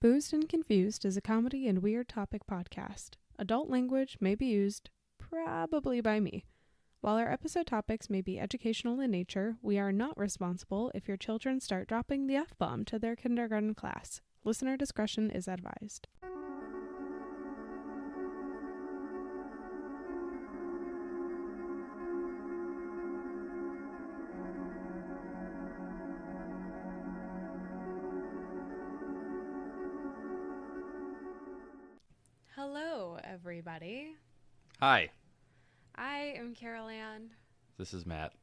Boozed and Confused is a comedy and weird topic podcast. Adult language may be used, probably by me. While our episode topics may be educational in nature, we are not responsible if your children start dropping the F-bomb to their kindergarten class. Listener discretion is advised. Hello, everybody. Hi, I am Carolanne, this is Matt.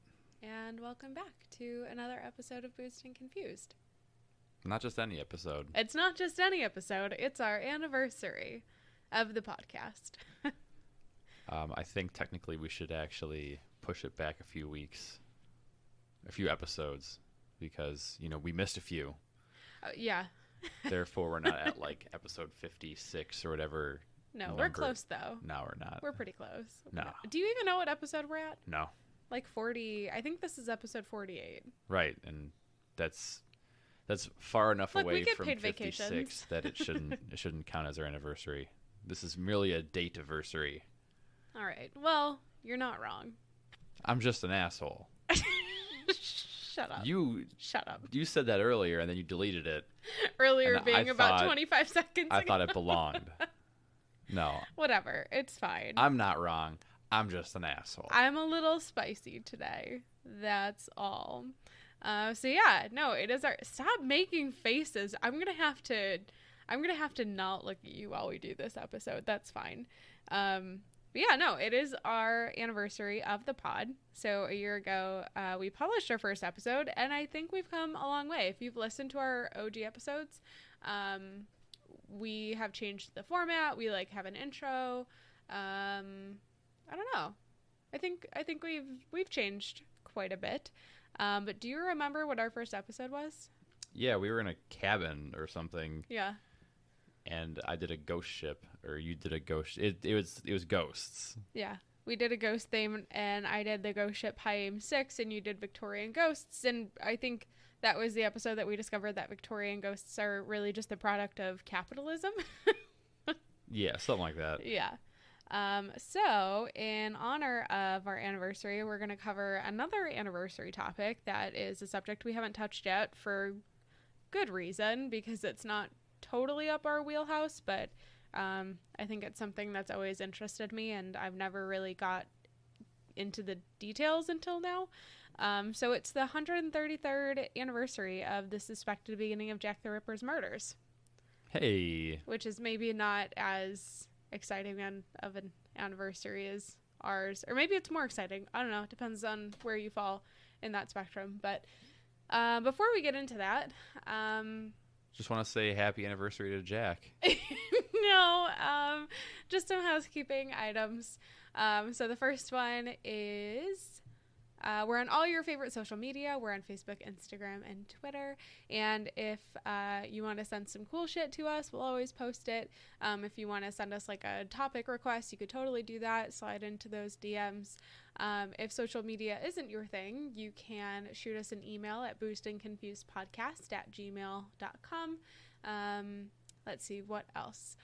and welcome back to another episode of Boozed and Confused. Not just any episode. It's not just any episode, it's our anniversary of the podcast. I think technically we should actually push it back a few weeks, a few episodes, because, we missed a few. Yeah. Therefore, we're not at like episode 56 or whatever. No, number. we're close though. No, we're not. We're pretty close. No. Do you even know what episode we're at? No. Like 40. I think this is episode 48. Right, and that's far enough Look, we away get from paid 56 vacations. that it shouldn't count as our anniversary. This is merely a date-iversary. All right. Well, you're not wrong. I'm just an asshole. Shut up. Shut up. You said that earlier, and then you deleted it. Earlier And being about 25 seconds I ago. thought it belonged. No. Whatever. It's fine. I'm not wrong. I'm just an asshole. I'm a little spicy today. That's all. So yeah, no, it is our. Stop making faces. I'm gonna have to not look at you while we do this episode. That's fine. But yeah, no, it is our anniversary of the pod. So a year ago, we published our first episode, and I think we've come a long way. If you've listened to our OG episodes, we have changed the format. We have an intro. I don't know. I think we've changed quite a bit. But do you remember what our first episode was? Yeah, we were in a cabin or something. Yeah. And I did a ghost ship, or you did a ghost. It was ghosts. Yeah. We did a ghost theme, and I did the ghost ship High Aim 6, and you did Victorian ghosts. And I think that was the episode that we discovered that Victorian ghosts are really just the product of capitalism. Yeah, something like that. Yeah. So in honor of our anniversary, we're going to cover another anniversary topic that is a subject we haven't touched yet for good reason, because it's not totally up our wheelhouse, but I think it's something that's always interested me, and I've never really got into the details until now. So it's the 133rd anniversary of the suspected beginning of Jack the Ripper's murders. Hey. Which is maybe not as exciting of an anniversary as ours, or maybe it's more exciting. I don't know. It depends on where you fall in that spectrum. But before we get into that, just want to say happy anniversary to Jack. No, just some housekeeping items. So the first one is we're on all your favorite social media. We're on Facebook, Instagram, and Twitter. And if you want to send some cool shit to us, we'll always post it. If you want to send us a topic request, you could totally do that. Slide into those DMs. If social media isn't your thing, you can shoot us an email at boozedandconfusedpodcast@gmail.com. Let's see, what else?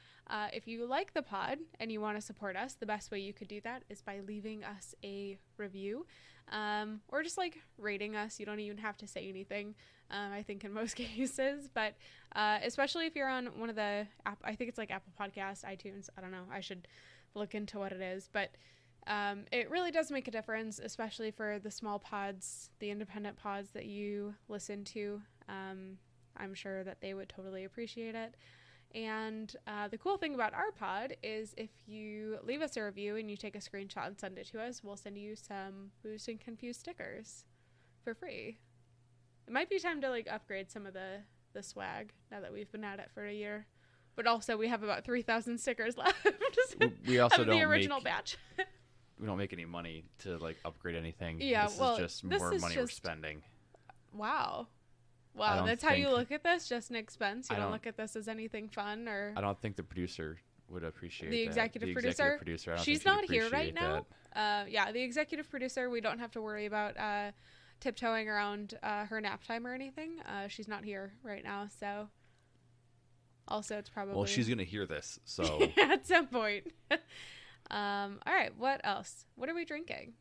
If you like the pod and you want to support us, the best way you could do that is by leaving us a review, or just rating us. You don't even have to say anything, I think, in most cases, but especially if you're on one of the I think it's Apple Podcasts, iTunes, I don't know, I should look into what it is, but it really does make a difference, especially for the small pods, the independent pods that you listen to. I'm sure that they would totally appreciate it. And the cool thing about our pod is if you leave us a review and you take a screenshot and send it to us, we'll send you some Boozed and Confused stickers for free. It might be time to upgrade some of the swag now that we've been at it for a year. But also we have about 3,000 stickers left. We also of don't the original batch. We don't make any money to upgrade anything. Yeah, this is just more money we're spending. Wow, that's how you look at this? Just an expense? You don't look at this as anything fun? Or I don't think the producer would appreciate the executive producer. I don't She's think not here right now. That. The executive producer, we don't have to worry about tiptoeing around her nap time or anything. She's not here right now, so Also, it's probably... Well, she's going to hear this, so... At some point. All right, what else? What are we drinking?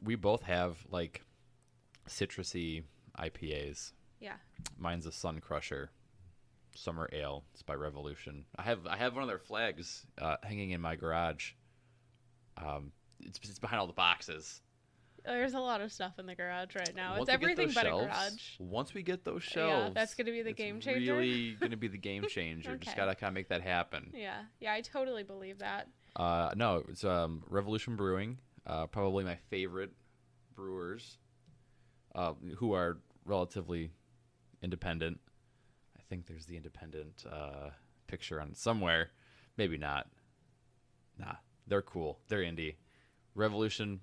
We both have, like, citrusy IPAs. Yeah. Mine's a Sun Crusher Summer Ale. It's by Revolution. I have one of their flags hanging in my garage. It's behind all the boxes. There's a lot of stuff in the garage right now. Once It's everything but shelves, a garage. Once we get those shelves, Yeah, that's going to be the game changer. Really going to be the game changer. Okay. Just got to kind of make that happen. Yeah, I totally believe that. No, it's Revolution Brewing. Probably my favorite brewers, who are relatively independent. I think there's the independent picture on it somewhere. Maybe not. Nah, they're cool. They're indie. Revolution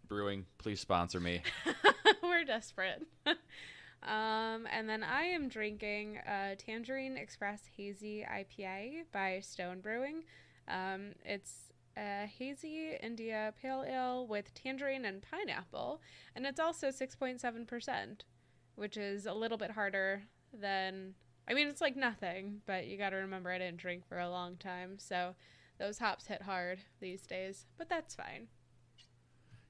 Brewing, please sponsor me. We're desperate. And then I am drinking Tangerine Express Hazy IPA by Stone Brewing. It's a hazy India pale ale with tangerine and pineapple, and it's also 6.7%, which is a little bit harder than... I mean, it's like nothing, but you got to remember I didn't drink for a long time, so those hops hit hard these days, but that's fine.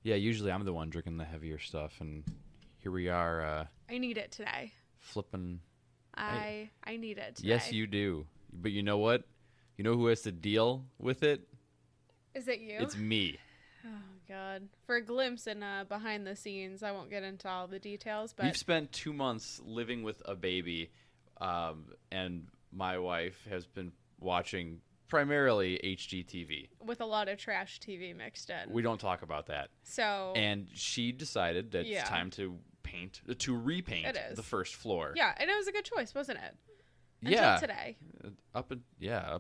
Yeah, usually I'm the one drinking the heavier stuff, and here we are. I need it today. Flipping. I need it today. Yes, you do. But you know what? You know who has to deal with it? Is it you? It's me. Oh, God. For a glimpse in behind the scenes, I won't get into all the details, but... We've spent 2 months living with a baby, and my wife has been watching primarily HGTV. With a lot of trash TV mixed in. We don't talk about that. So... And she decided that it's time to repaint the first floor. Yeah, and it was a good choice, wasn't it? Yeah. Until today. Up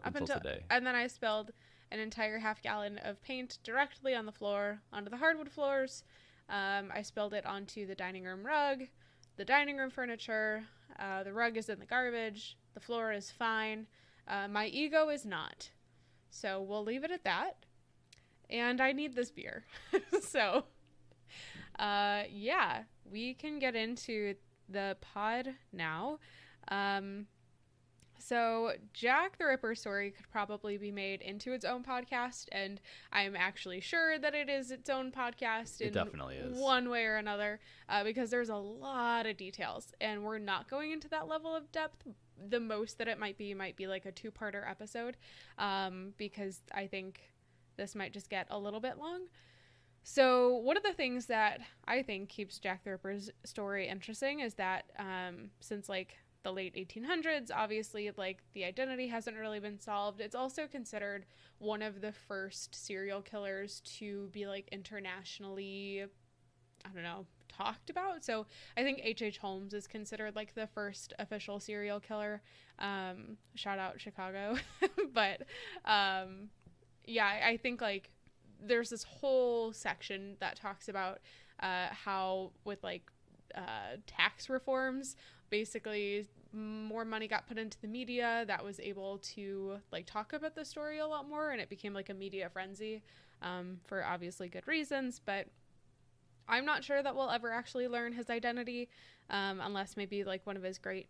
until today. And then I spilled an entire half gallon of paint directly on the floor, onto the hardwood floors. I spilled it onto the dining room rug, the dining room furniture. The rug is in the garbage. The floor is fine. My ego is not. So we'll leave it at that. And I need this beer. So, yeah, we can get into the pod now. So Jack the Ripper story could probably be made into its own podcast, and I'm actually sure that it is its own podcast. It definitely is. One way or another, because there's a lot of details, and we're not going into that level of depth. The most that it might be like a 2-parter episode, because I think this might just get a little bit long. So one of the things that I think keeps Jack the Ripper's story interesting is that since like the late 1800s, obviously, like, the identity hasn't really been solved. It's also considered one of the first serial killers to be, like, internationally, I don't know, talked about. So I think H.H. Holmes is considered, like, the first official serial killer. Shout out Chicago. But, yeah, I think, like, there's this whole section that talks about how with, like, tax reforms, basically more money got put into the media that was able to like talk about the story a lot more, and it became like a media frenzy, for obviously good reasons. But I'm not sure that we'll ever actually learn his identity, unless maybe like one of his great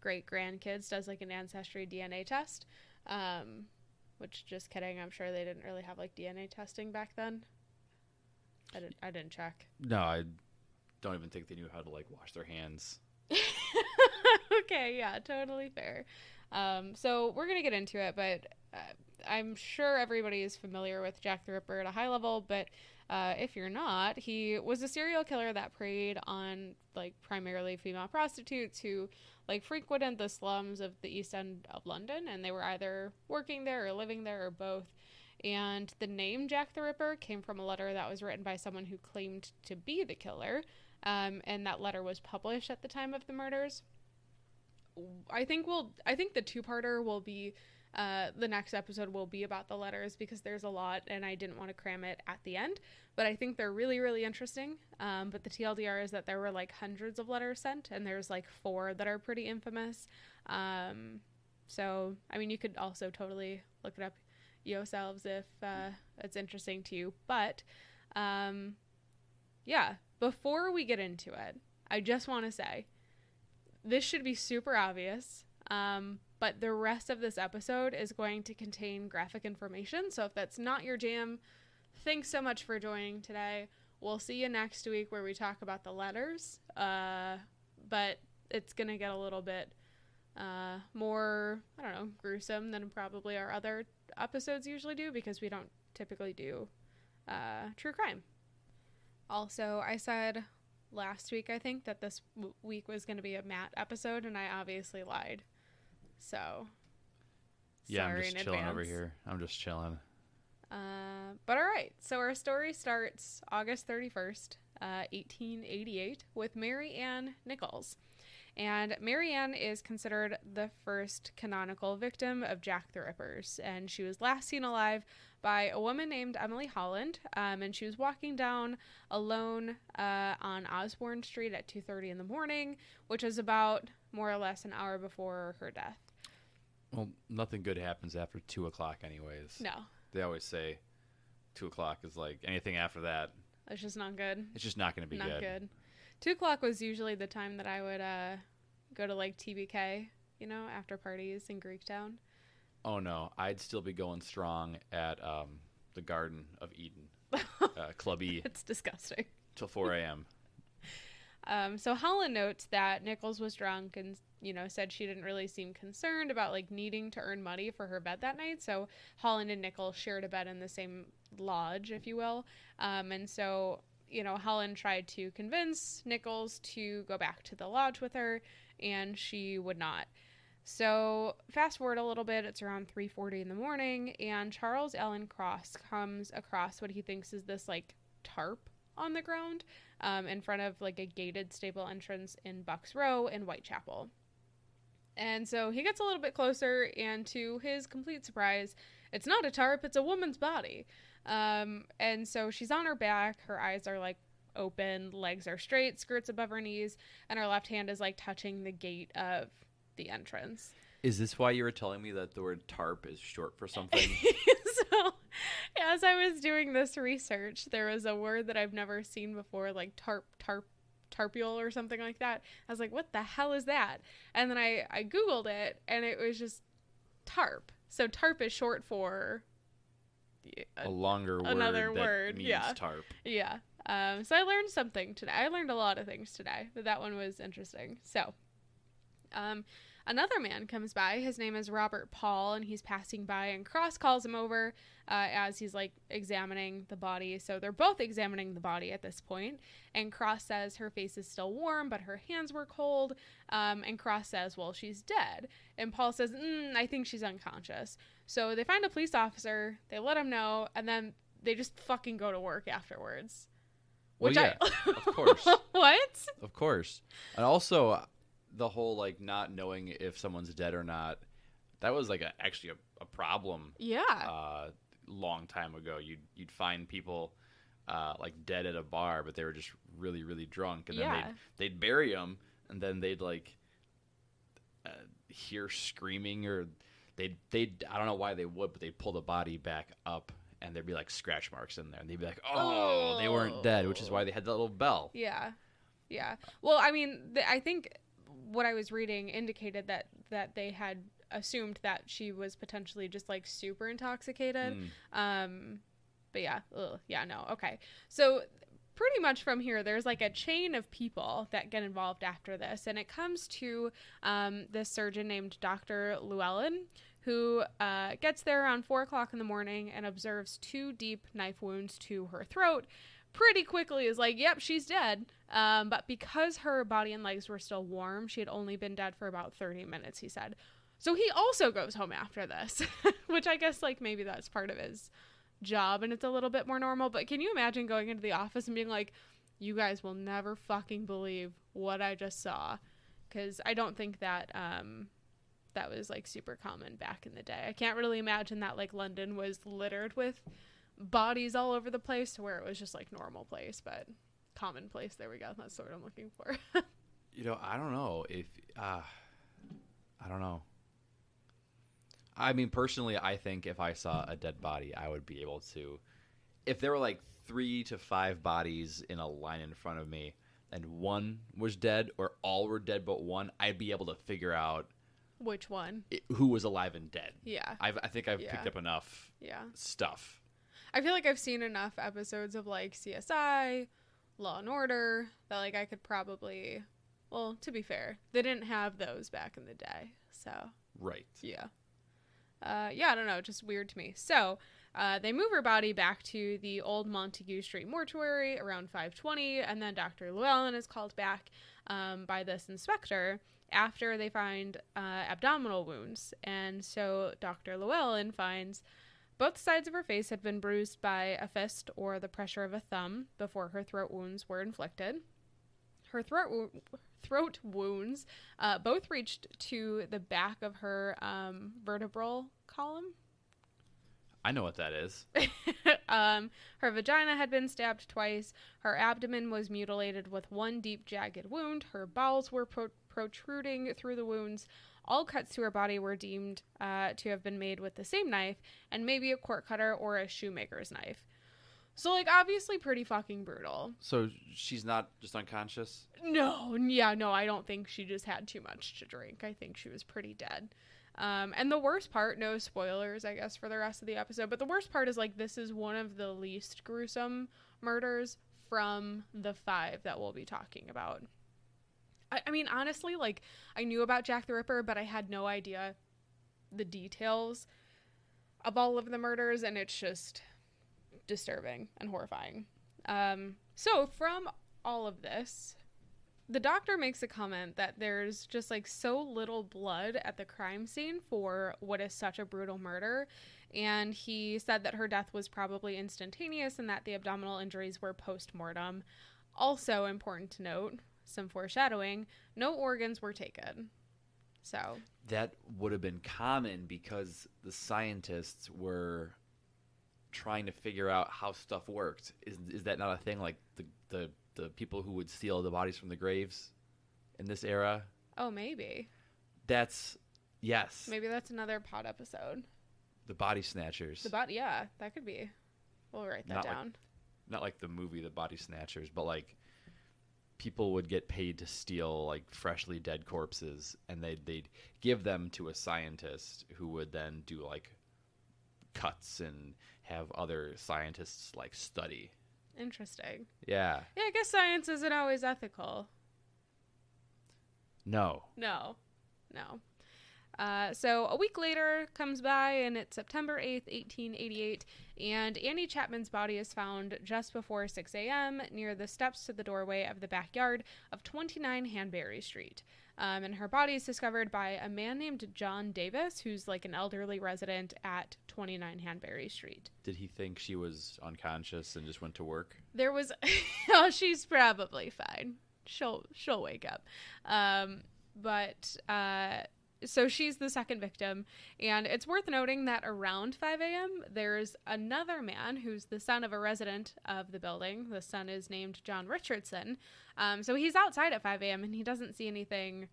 grandkids does like an ancestry DNA test, which, just kidding, I'm sure they didn't really have like DNA testing back then. I didn't check. No, I don't even think they knew how to like wash their hands. Okay, yeah, totally fair. So we're gonna get into it, but I'm sure everybody is familiar with Jack the Ripper at a high level, but if you're not, he was a serial killer that preyed on like primarily female prostitutes who like frequented the slums of the East End of London, and they were either working there or living there or both. And the name Jack the Ripper came from a letter that was written by someone who claimed to be the killer. And that letter was published at the time of the murders. I think the 2-parter will be, the next episode will be about the letters, because there's a lot and I didn't want to cram it at the end, but I think they're really, really interesting. But the TLDR is that there were like hundreds of letters sent, and there's like 4 that are pretty infamous. So, I mean, you could also totally look it up yourselves if, it's interesting to you, but, yeah. Before we get into it, I just want to say, this should be super obvious. But the rest of this episode is going to contain graphic information. So if that's not your jam, thanks so much for joining today. We'll see you next week where we talk about the letters. But it's going to get a little bit more, I don't know, gruesome than probably our other episodes usually do, because we don't typically do true crime. Also, I said last week, I think, that this week was going to be a Matt episode, and I obviously lied. So, yeah, sorry I'm just in chilling advance. over here. I'm just chilling. But all right, so our story starts August 31st, 1888, with Mary Ann Nichols. And Mary Ann is considered the first canonical victim of Jack the Ripper's, and she was last seen alive by a woman named Emily Holland, and she was walking down alone on Osborne Street at 2:30 in the morning, which is about more or less an hour before her death. Well, nothing good happens after 2 o'clock anyways. No. They always say 2 o'clock is like anything after that. It's just not good. It's just not going to be Not good. 2 o'clock was usually the time that I would go to like TBK, you know, after parties in Greektown. Oh, no. I'd still be going strong at the Garden of Eden, Club E, It's disgusting. till 4 a.m. So Holland notes that Nichols was drunk and, you know, said she didn't really seem concerned about like needing to earn money for her bed that night. So Holland and Nichols shared a bed in the same lodge, if you will. And so, you know, Holland tried to convince Nichols to go back to the lodge with her, and she would not. So fast forward a little bit, it's around 3:40 in the morning, and Charles Allen Cross comes across what he thinks is this like tarp on the ground in front of like a gated stable entrance in Bucks Row in Whitechapel. And so he gets a little bit closer, and to his complete surprise, it's not a tarp, it's a woman's body. And so she's on her back, her eyes are like open, legs are straight, skirts above her knees, and her left hand is like touching the gate of the entrance. Is this why you were telling me that the word tarp is short for something? So as I was doing this research, there was a word that I've never seen before, like tarpule or something like that. I was like, what the hell is that? And then I Googled it, and it was just tarp. So tarp is short for A longer word another that word, means yeah. tarp. Yeah. So I learned something today. I learned a lot of things today, but that one was interesting. So, another man comes by. His name is Robert Paul, and he's passing by, and Cross calls him over as he's like examining the body. So they're both examining the body at this point, and Cross says her face is still warm, but her hands were cold. And Cross says, well, she's dead. And Paul says, I think she's unconscious. So they find a police officer, they let him know, and then they just fucking go to work afterwards. Well, yeah, of course. What? Of course. And also, the whole, like, not knowing if someone's dead or not, that was, like, actually a problem. Yeah. Long time ago. You'd find people, like, dead at a bar, but they were just really, really drunk. And then they'd bury them, and then they'd, like, hear screaming, or they'd I don't know why they would, but they'd pull the body back up, and there'd be like scratch marks in there, and they'd be like, oh, they weren't dead, which is why they had that little bell. Yeah. Well, I mean, I think what I was reading indicated that they had assumed that she was potentially just like super intoxicated. But yeah, no, okay. So pretty much from here, there's like a chain of people that get involved after this, and it comes to this surgeon named Dr. Llewellyn, who gets there around 4 o'clock in the morning and observes 2 deep knife wounds to her throat. Pretty quickly is like, yep, she's dead. But because her body and legs were still warm, she had only been dead for about 30 minutes, he said. So he also goes home after this, which I guess like maybe that's part of his job and it's a little bit more normal. But can you imagine going into the office and being like, you guys will never fucking believe what I just saw? Because I don't think that that was like super common back in the day. I can't really imagine that like London was littered with bodies all over the place to where it was just like normal place, but commonplace. There we go. That's what I'm looking for. I don't know if I don't know. I mean, personally, I think if I saw a dead body, I would be able to, if there were like 3 to 5 bodies in a line in front of me, and one was dead, or all were dead but one, I'd be able to figure out Which one? who was alive and dead. Yeah. I think I've picked up enough stuff. I feel like I've seen enough episodes of like CSI, Law and Order, that like I could probably, well, to be fair, they didn't have those back in the day. So. Right. Yeah. I don't know. Just weird to me. So they move her body back to the old Montague Street mortuary around 5:20, and then Dr. Llewellyn is called back by this inspector after they find abdominal wounds. And so Dr. Llewellyn finds both sides of her face had been bruised by a fist or the pressure of a thumb before her throat wounds were inflicted. Her throat wounds both reached to the back of her vertebral column. I know what that is. Her vagina had been stabbed twice. Her abdomen was mutilated with one deep, jagged wound. Her bowels were protruding through the wounds. All cuts to her body were deemed to have been made with the same knife, and maybe a cord cutter or a shoemaker's knife. So, like, obviously pretty fucking brutal. So she's not just unconscious? No, I don't think she just had too much to drink. I think she was pretty dead. And the worst part, no spoilers, I guess, for the rest of the episode, but the worst part is, like, this is one of the least gruesome murders from the 5 that we'll be talking about. I mean, honestly, like, I knew about Jack the Ripper, but I had no idea the details of all of the murders, and it's just disturbing and horrifying. So from all of this, the doctor makes a comment that there's just like so little blood at the crime scene for what is such a brutal murder, and he said that her death was probably instantaneous and that the abdominal injuries were post-mortem. Also important to note, some foreshadowing, no organs were taken. So that would have been common because the scientists were trying to figure out how stuff worked. Is that not a thing? Like the people who would steal the bodies from the graves in this era? Oh, maybe. Yes. Maybe that's another pod episode. The Body Snatchers. Yeah, that could be. We'll write that down. Not like the movie The Body Snatchers, but like people would get paid to steal like freshly dead corpses, and they'd give them to a scientist who would then do like cuts and have other scientists like study. Interesting. Yeah. Yeah, I guess science isn't always ethical. No. So a week later comes by, and it's September 8th, 1888, and Annie Chapman's body is found just before 6 a.m. near the steps to the doorway of the backyard of 29 Hanbury Street. And her body is discovered by a man named John Davis, who's like an elderly resident at 29 Hanbury Street. Did he think she was unconscious and just went to work? There was... oh, she's probably fine. She'll wake up. So she's the second victim, and it's worth noting that around 5 a.m., there's another man who's the son of a resident of the building. The son is named John Richardson. So he's outside at 5 a.m., and he doesn't see anything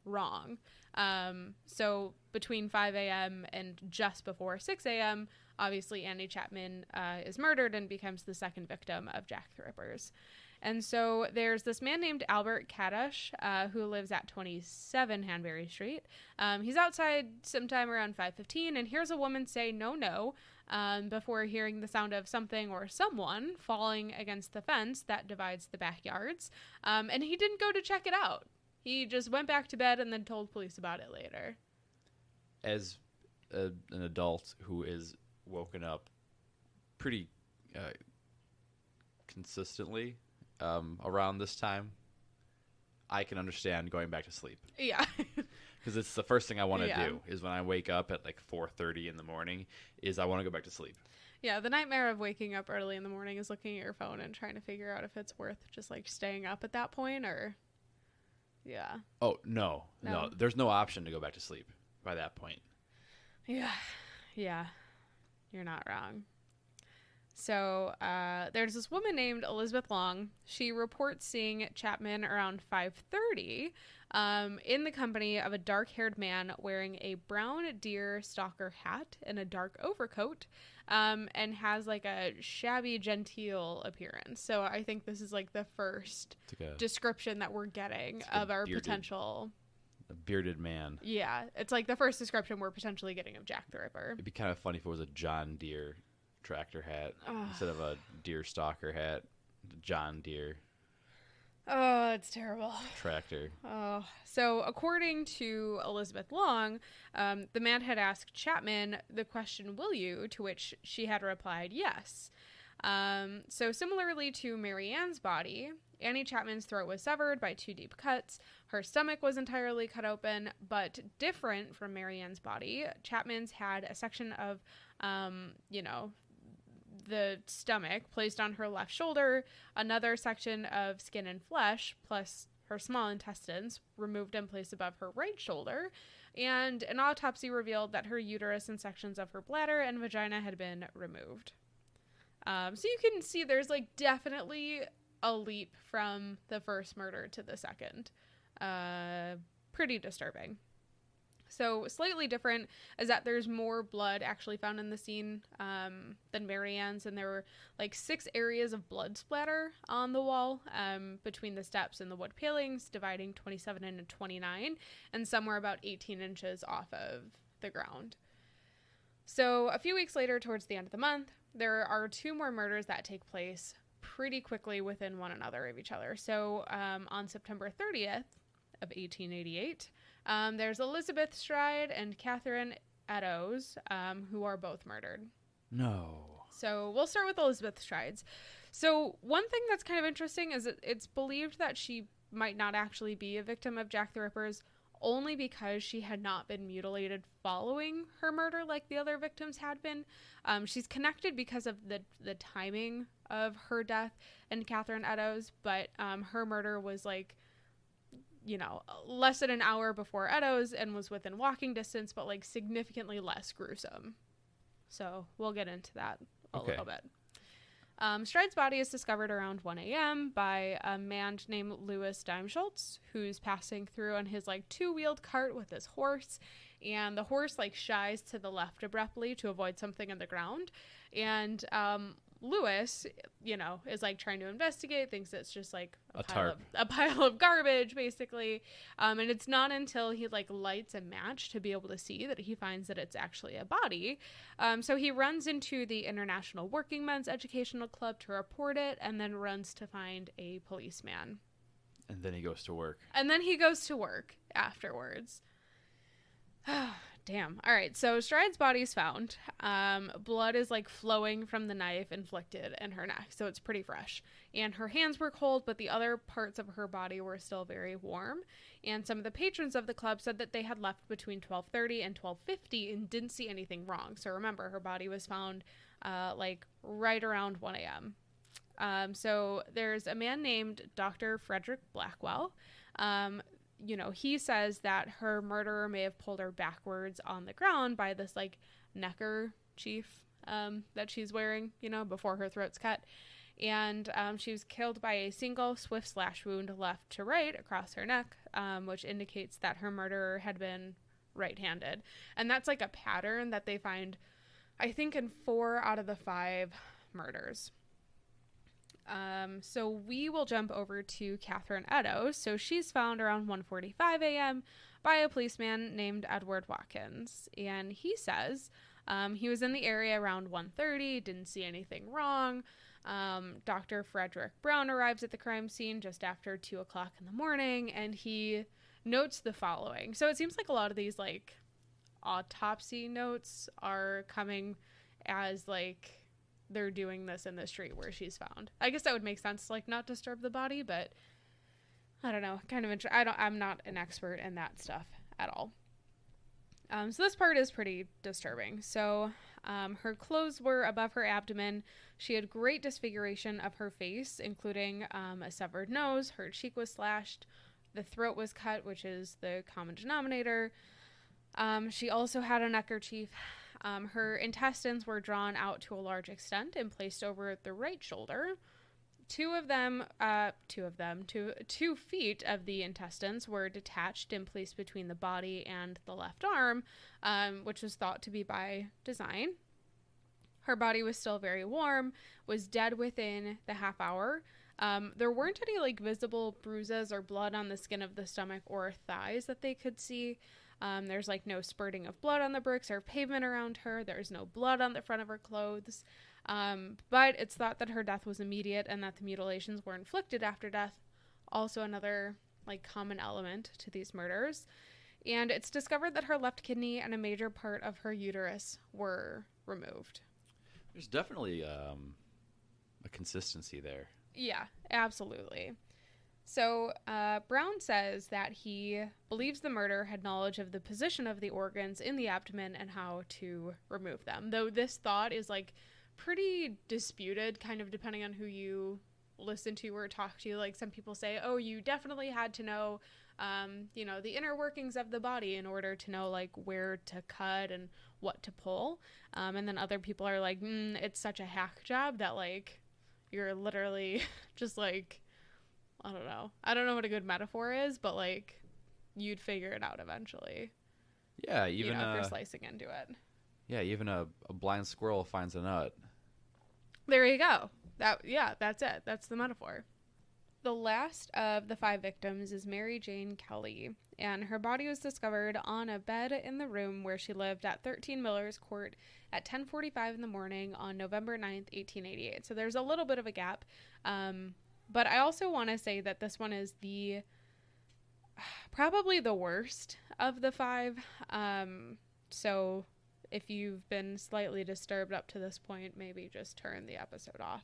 wrong. So between 5 a.m. and just before 6 a.m., obviously Annie Chapman is murdered and becomes the second victim of Jack the Ripper's. And so there's this man named Albert Kadash who lives at 27 Hanbury Street. He's outside sometime around 5:15 and hears a woman say no before hearing the sound of something or someone falling against the fence that divides the backyards. And he didn't go to check it out. He just went back to bed and then told police about it later. As an adult who is woken up pretty consistently around this time, I can understand going back to sleep. Yeah. Because it's the first thing I want to do is when I wake up at like 4:30 in the morning is I want to go back to sleep. Yeah, the nightmare of waking up early in the morning is looking at your phone and trying to figure out if it's worth just like staying up at that point or... Yeah. Oh, no. There's no option to go back to sleep by that point. Yeah. You're not wrong. So there's this woman named Elizabeth Long. She reports seeing Chapman around 5:30 in the company of a dark-haired man wearing a brown deer stalker hat and a dark overcoat, and has like a shabby genteel appearance. So I think this is like the first description that we're getting of our potential... A bearded man. Yeah, it's like the first description we're potentially getting of Jack the Ripper. It'd be kind of funny if it was a John Deere tractor hat instead of a deer stalker hat. John Deere. Oh, it's terrible. Tractor. Oh, so according to Elizabeth Long, the man had asked Chapman the question, "Will you?" to which she had replied, "Yes." So similarly to Mary Ann's body, Annie Chapman's throat was severed by 2 deep cuts. Her stomach was entirely cut open, but different from Mary Ann's body, Chapman's had a section of, the stomach placed on her left shoulder, another section of skin and flesh, plus her small intestines, removed and placed above her right shoulder, and an autopsy revealed that her uterus and sections of her bladder and vagina had been removed. So you can see there's like definitely a leap from the first murder to the second. Pretty disturbing. So slightly different is that there's more blood actually found in the scene than Mary Ann's, and there were like 6 areas of blood splatter on the wall between the steps and the wood palings, dividing 27 into 29, and somewhere about 18 inches off of the ground. So a few weeks later, towards the end of the month, there are 2 more murders that take place pretty quickly within one another of each other. So on September 30th of 1888, there's Elizabeth Stride and Katherine Eddows, who are both murdered. No. So we'll start with Elizabeth Stride's. So one thing that's kind of interesting is that it's believed that she might not actually be a victim of Jack the Ripper's, only because she had not been mutilated following her murder like the other victims had been. She's connected because of the timing of her death and Katherine Eddows, but her murder was like, less than an hour before Eddows and was within walking distance, but like significantly less gruesome. So we'll get into that a little bit. Stride's body is discovered around 1 a.m. by a man named Louis Dimeschultz, who's passing through on his like 2-wheeled cart with his horse, and the horse like shies to the left abruptly to avoid something in the ground, and Louis, is like trying to investigate, thinks it's just like a pile of garbage, basically. And it's not until he like lights a match to be able to see that he finds that it's actually a body. So he runs into the International Working Men's Educational Club to report it, and then runs to find a policeman. And then he goes to work. Afterwards. Damn. All right. So Stride's body is found. Blood is like flowing from the knife inflicted in her neck. So it's pretty fresh. And her hands were cold, but the other parts of her body were still very warm. And some of the patrons of the club said that they had left between 12:30 and 12:50 and didn't see anything wrong. So remember, her body was found like right around 1 a.m. So there's a man named Dr. Frederick Blackwell. He says that her murderer may have pulled her backwards on the ground by this like neckerchief that she's wearing, before her throat's cut. And she was killed by a single swift slash wound left to right across her neck, which indicates that her murderer had been right-handed. And that's like a pattern that they find, I think, in 4 out of the 5 murders. So we will jump over to Katherine Eddows. So she's found around 1:45 a.m. by a policeman named Edward Watkins. And he says he was in the area around 1:30, didn't see anything wrong. Dr. Frederick Brown arrives at the crime scene just after 2 o'clock in the morning, and he notes the following. So it seems like a lot of these like autopsy notes are coming as like they're doing this in the street where she's found. I guess that would make sense to like not disturb the body, but I don't know, kind of I'm not an expert in that stuff at all. So this part is pretty disturbing. So her clothes were above her abdomen. She had great disfiguration of her face, including a severed nose. Her cheek was slashed. The throat was cut, which is the common denominator. She also had a neckerchief Her intestines were drawn out to a large extent and placed over the right shoulder. Two feet of the intestines were detached and placed between the body and the left arm, which was thought to be by design. Her body was still very warm, was dead within the half hour. There weren't any like visible bruises or blood on the skin of the stomach or thighs that they could see. There's like no spurting of blood on the bricks or pavement around her. There's no blood on the front of her clothes. But it's thought that her death was immediate and that the mutilations were inflicted after death. Also another like common element to these murders. And it's discovered that her left kidney and a major part of her uterus were removed. There's definitely a consistency there. Yeah, absolutely. So Brown says that he believes the murderer had knowledge of the position of the organs in the abdomen and how to remove them. Though this thought is like pretty disputed, kind of depending on who you listen to or talk to. Like some people say, oh, you definitely had to know, the inner workings of the body in order to know like where to cut and what to pull. And then other people are like, it's such a hack job that like you're literally just like, I don't know what a good metaphor is, but like you'd figure it out eventually. Yeah, even if you're slicing into it. Yeah, even a blind squirrel finds a nut. There you go. That's it. That's the metaphor. The last of the 5 victims is Mary Jane Kelly, and her body was discovered on a bed in the room where she lived at 13 Miller's Court at 10:45 in the morning on November 9th, 1888. So there's a little bit of a gap. But I also want to say that this one is probably the worst of the 5. So if you've been slightly disturbed up to this point, maybe just turn the episode off.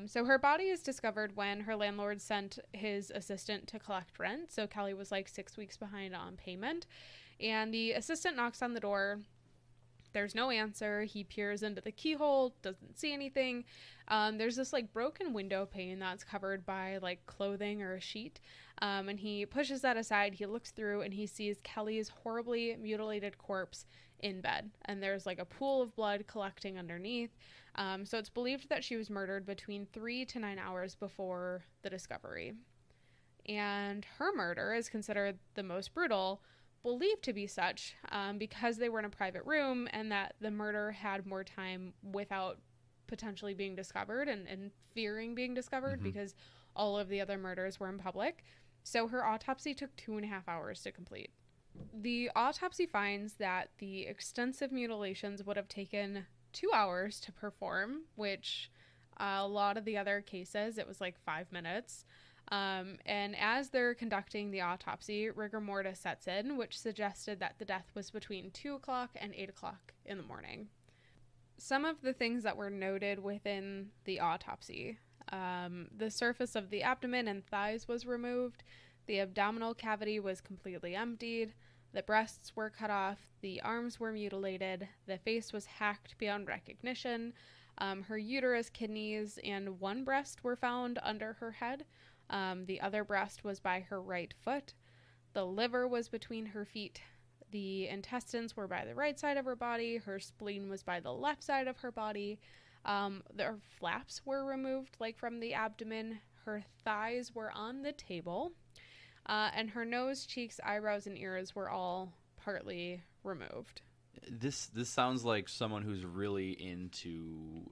So her body is discovered when her landlord sent his assistant to collect rent. So Kelly was like 6 weeks behind on payment. And the assistant knocks on the door. There's no answer. He peers into the keyhole, doesn't see anything. There's this like broken window pane that's covered by like clothing or a sheet. And he pushes that aside. He looks through and he sees Kelly's horribly mutilated corpse in bed. And there's like a pool of blood collecting underneath. So it's believed that she was murdered between 3 to 9 hours before the discovery. And her murder is considered the most brutal, believed to be such, because they were in a private room and that the murder had more time without potentially being discovered and fearing being discovered because all of the other murders were in public. So her autopsy took 2.5 hours to complete. The autopsy finds that the extensive mutilations would have taken 2 hours to perform, which a lot of the other cases, it was like 5 minutes. And as they're conducting the autopsy, rigor mortis sets in, which suggested that the death was between 2 o'clock and 8 o'clock in the morning. Some of the things that were noted within the autopsy, the surface of the abdomen and thighs was removed, the abdominal cavity was completely emptied, the breasts were cut off, the arms were mutilated, the face was hacked beyond recognition, her uterus, kidneys, and one breast were found under her head. The other breast was by her right foot. The liver was between her feet. The intestines were by the right side of her body. Her spleen was by the left side of her body. Their flaps were removed, like from the abdomen. Her thighs were on the table. And her nose, cheeks, eyebrows, and ears were all partly removed. This sounds like someone who's really into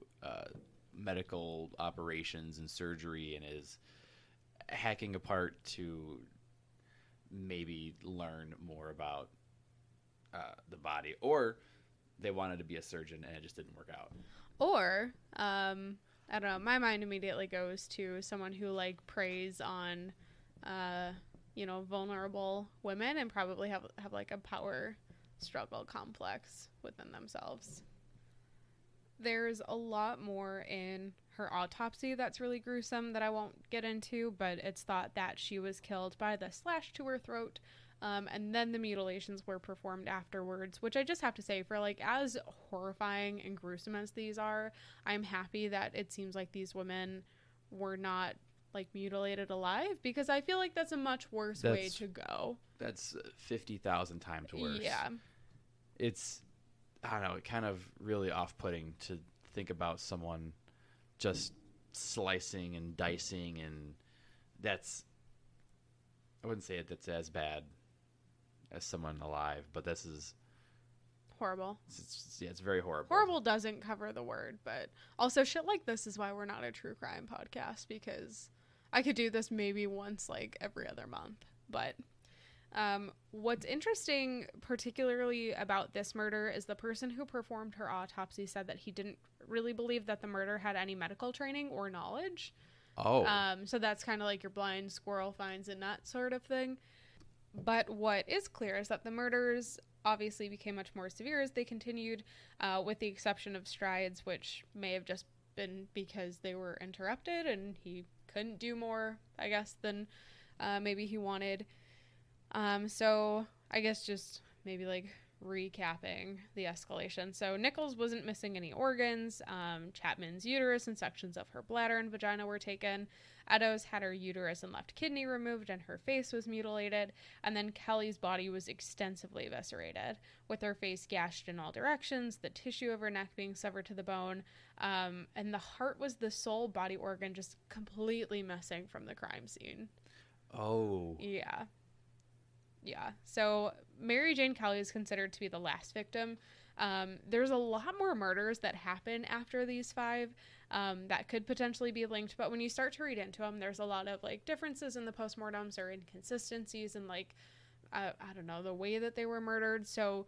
medical operations and surgery and is hacking apart to maybe learn more about the body, or they wanted to be a surgeon and it just didn't work out. Or I don't know, my mind immediately goes to someone who like preys on vulnerable women and probably have like a power struggle complex within themselves. There's a lot more in her autopsy that's really gruesome that I won't get into, but it's thought that she was killed by the slash to her throat, and then the mutilations were performed afterwards, which I just have to say, for like as horrifying and gruesome as these are, I'm happy that it seems like these women were not like mutilated alive, because I feel like that's a much worse way to go. That's 50,000 times worse. Yeah. It's I don't know, kind of really off-putting to think about someone just slicing and dicing, and that's, I wouldn't say that's as bad as someone alive, but this is horrible. It's very horrible. Horrible doesn't cover the word, but also shit like this is why we're not a true crime podcast, because I could do this maybe once like every other month. But what's interesting particularly about this murder is the person who performed her autopsy said that he didn't really believe that the murder had any medical training or knowledge. So that's kind of like your blind squirrel finds a nut sort of thing. But what is clear is that the murders obviously became much more severe as they continued, with the exception of strides, which may have just been because they were interrupted and he couldn't do more, I guess, than maybe he wanted. So I guess just maybe like recapping the escalation. So Nichols wasn't missing any organs. Chapman's uterus and sections of her bladder and vagina were taken. Eddows had her uterus and left kidney removed, and her face was mutilated. And then Kelly's body was extensively eviscerated, with her face gashed in all directions, the tissue of her neck being severed to the bone, and the heart was the sole body organ just completely missing from the crime scene. Oh. Yeah. So Mary Jane Kelly is considered to be the last victim. There's a lot more murders that happen after these 5 that could potentially be linked, but when you start to read into them, there's a lot of like differences in the postmortems or inconsistencies and like I don't know, the way that they were murdered. So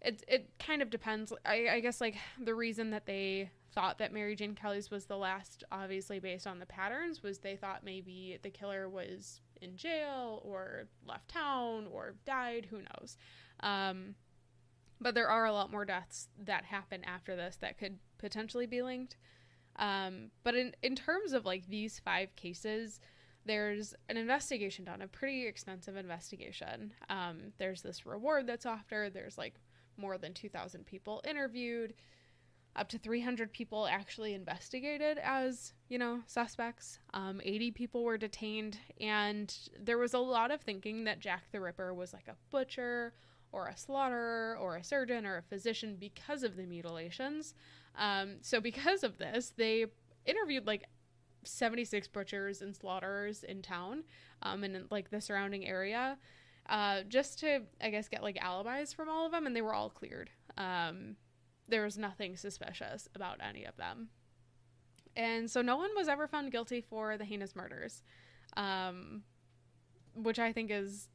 it kind of depends. I guess like the reason that they thought that Mary Jane Kelly's was the last, obviously based on the patterns, was they thought maybe the killer was in jail or left town or died, who knows. But there are a lot more deaths that happen after this that could potentially be linked. But in terms of like these 5 cases, there's an investigation done, a pretty extensive investigation. There's this reward that's offered. There's like more than 2,000 people interviewed. Up to 300 people actually investigated as, suspects. 80 people were detained, and there was a lot of thinking that Jack the Ripper was like a butcher or a slaughterer or a surgeon or a physician because of the mutilations. So because of this, they interviewed like 76 butchers and slaughterers in town, and in like the surrounding area, just to, I guess, get like alibis from all of them, and they were all cleared. There was nothing suspicious about any of them. And so no one was ever found guilty for the heinous murders, which I think is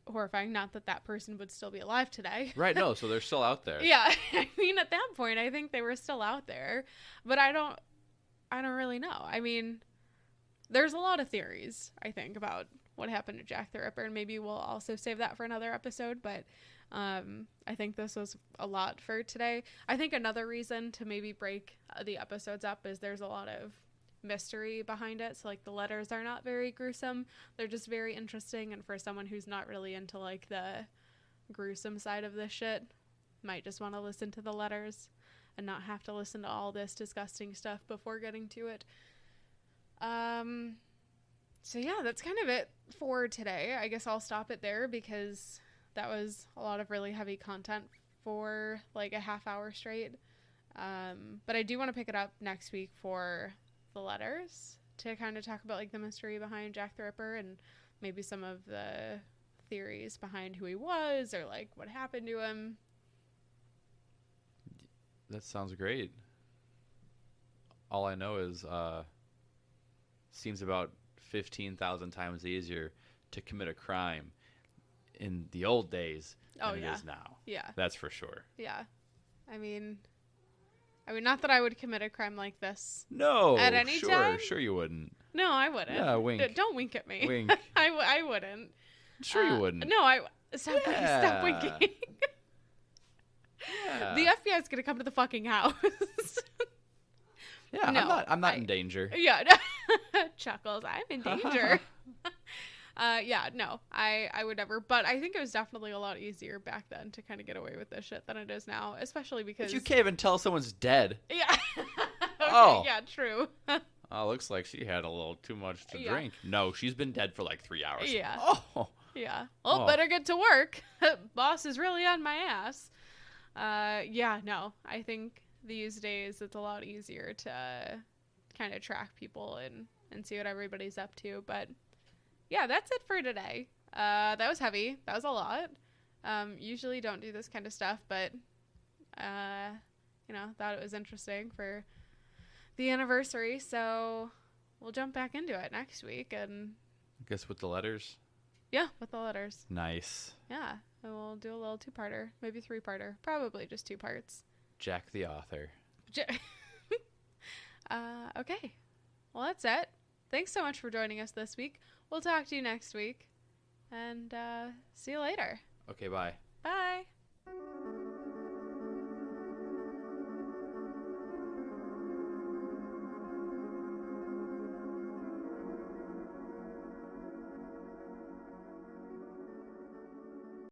horrifying. Not that person would still be alive today. Right, no, so they're still out there. Yeah, I mean, at that point, I think they were still out there. But I don't really know. I mean, there's a lot of theories, I think, about what happened to Jack the Ripper, and maybe we'll also save that for another episode, but I think this was a lot for today. I think another reason to maybe break the episodes up is there's a lot of mystery behind it. So like the letters are not very gruesome. They're just very interesting, and for someone who's not really into like the gruesome side of this shit, might just want to listen to the letters and not have to listen to all this disgusting stuff before getting to it. So yeah, that's kind of it for today. I guess I'll stop it there because that was a lot of really heavy content for like a half hour straight. But I do want to pick it up next week for the letters to kind of talk about like the mystery behind Jack the Ripper and maybe some of the theories behind who he was or like what happened to him. That sounds great. All I know is seems about 15,000 times easier to commit a crime in the old days than it is now. Yeah. That's for sure. Yeah. I mean, not that I would commit a crime like this. No. At any time? Sure you wouldn't. No, I wouldn't. Yeah, wink. Don't wink at me. Wink. I wouldn't. Sure you wouldn't. No, stop winking. Yeah. The FBI is going to come to the fucking house. Yeah, no, I'm not in danger. Yeah. Chuckles. I'm in danger. Yeah, no, I would never. But I think it was definitely a lot easier back then to kind of get away with this shit than it is now, especially because But you can't even tell someone's dead. Yeah. Okay, oh. Yeah, true. Oh, looks like she had a little too much to drink. No, she's been dead for like 3 hours. Yeah. Oh. Yeah. Well, better get to work. Boss is really on my ass. Yeah, no, I think these days it's a lot easier to kind of track people and see what everybody's up to. But yeah, that's it for today. That was heavy. That was a lot. Usually don't do this kind of stuff, but thought it was interesting for the anniversary, so we'll jump back into it next week. And I guess with the letters. Yeah, with the letters. Nice. Yeah, and we'll do a little 2-parter, maybe 3-parter, probably just 2 parts. Jack the author. Okay, well, that's it. Thanks so much for joining us this week. We'll talk to you next week, and see you later. Okay, bye. Bye.